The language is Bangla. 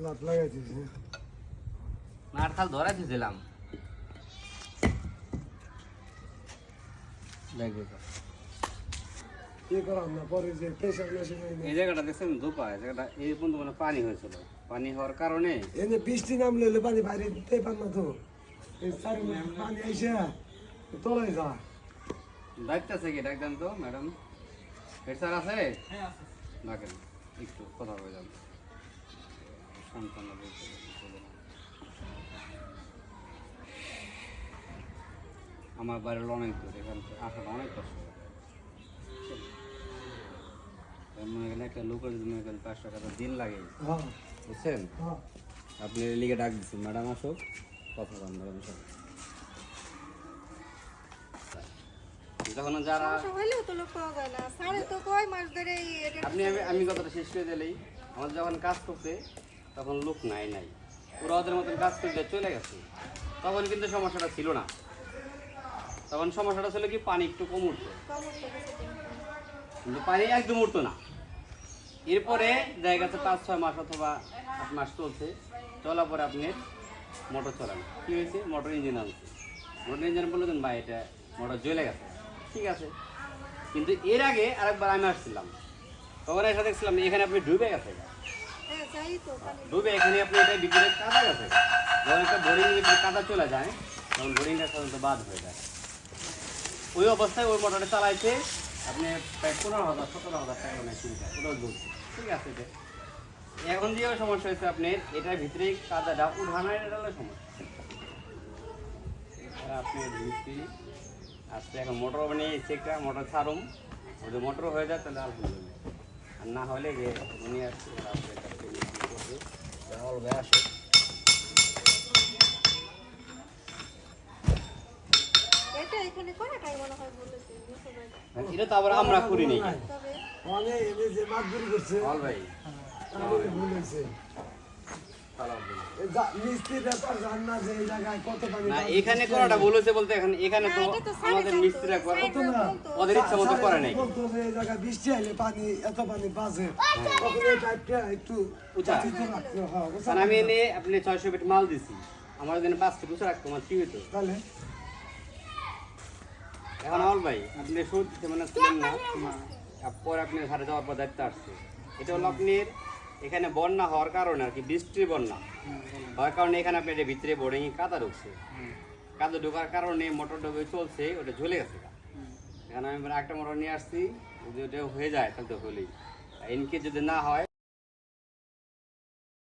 লাত লাগাই দিয়েছে মার খাল ধরা দিয়েছিলাম কি করাম না পরে যে প্রেশার মেশিন এই জায়গাটা দেখছেন ধোপা এই জায়গাটা এই পর্যন্ত মানে পানি হয়েছিল পানি হওয়ার কারণে এনে বৃষ্টি নামলে হলে পানি বাইরে দিতে পার না তো এই চারি পানি আইসা তলায় যা দায়িত্ব আছে কি ডাকবেন তো ম্যাডাম হেড স্যার আছে ডাকেন একটু কথা বলে যান আমার বাড়ির অনেক দূর এখান থেকে আসাটা অনেক কষ্ট মনে করেন একটা লোকের যদি মনে করেন 5 টাকা দিন লাগে হ্যাঁ বুঝছেন হ্যাঁ আপনি লিগে ডাক দিচ্ছেন ম্যাডাম আসো কথা বলেন ম্যাডাম সব যখন যারা হইলেও তো লোক পাওয়া যায় না সাড়ে তো কয় মাস ধরে আমি কথাটা শেষ করে দিলেই আমার যখন কাজ করতে তখন লোক নাই ওরা ওদের মতন কাজ করে চলে গেছে তখন কিন্তু সমস্যাটা ছিল না তখন সমস্যাটা ছিল কি পানি একটু কম উঠতো কিন্তু পানি একদম উঠতো না এরপরে দেখা গেছে 5-6 মাস অথবা 8 মাস চলছে চলার পরে আপনি মোটর চালান কী হয়েছে মোটর ইঞ্জিন আনছে মোটর ইঞ্জিন বললেন ভাই এটা মোটর জ্বলে গেছে ঠিক আছে কিন্তু এর আগে আরেকবার আমি আসছিলাম তখন এসে দেখছিলাম এখানে আপনি ডুবে গেছে ডুবে এখানে আপনি এটা ভিতরে কাদা গেছে যখন একটা বোরিং ভিতরে কাদা চলে যায় তখন বোরিংটা সাধারণত বাদ হয়ে যায় ওই অবস্থায় ওই মোটরটা চালাইছে আপনি প্রায় 15,000-17,000 টাকা মানে কিনতে ওটাও বলছে ঠিক আছে এটা এখন যেও সমস্যা হয়েছে আপনার এটার ভিতরেই কাদাটা উঠানোর এটা হলো সমস্যা আপনি মিস্ত্রি আজকে এখন মোটর বানিয়ে একটা মোটর ছাড়ুম যদি মোটর হয়ে যায় তাহলে আলহামদুলিল্লাহ আর না হলে গিয়ে উনি আসছে করবে আসে এটা তো আবার আমরা করি নি মানে এনে যে মাছগুলি করছে বল ভাই তাহলে ভুল হয়েছে মিস্ত্রিরা তো জান না যে এই জায়গায় কত পানি না এখানে করাটা ভুল হয়েছে বলতে এখানে তো আমাদের মিস্ত্রিরা করে ওদের ইচ্ছা মতো করে নাই বলতো যে এই জায়গায় বৃষ্টি আইলে পানি এত পানি বাজে তখন এই পাইপটা একটু উঁচা রাখতে হয় কারণ আমি এনে আপনি 600 ফিট মাল দিছি আমার জন্য 5 ফিট উঁচা রাখতে আমার কি হইতো তাহলে এখন আমল ভাই আপনি শুনতে মানে ছিলেন না পরে আপনি ঘরে যাওয়ার পর দায়িত্ব আসছে এটা হলো আপনার এখানে বন্যা হওয়ার কারণে আর কি বৃষ্টির বন্যা হওয়ার কারণে এখানে আপনার ভিতরে বোর্ডিং কাদা ঢুকছে কাদা ঢোকার কারণে মোটর ডোবে চলছে ওটা ঝুলে গেছে এখানে আমি একটা মোটর নিয়ে আসছি যদি ওটা হয়ে যায় তাহলে তো হলেই ইনকেস যদি না হয়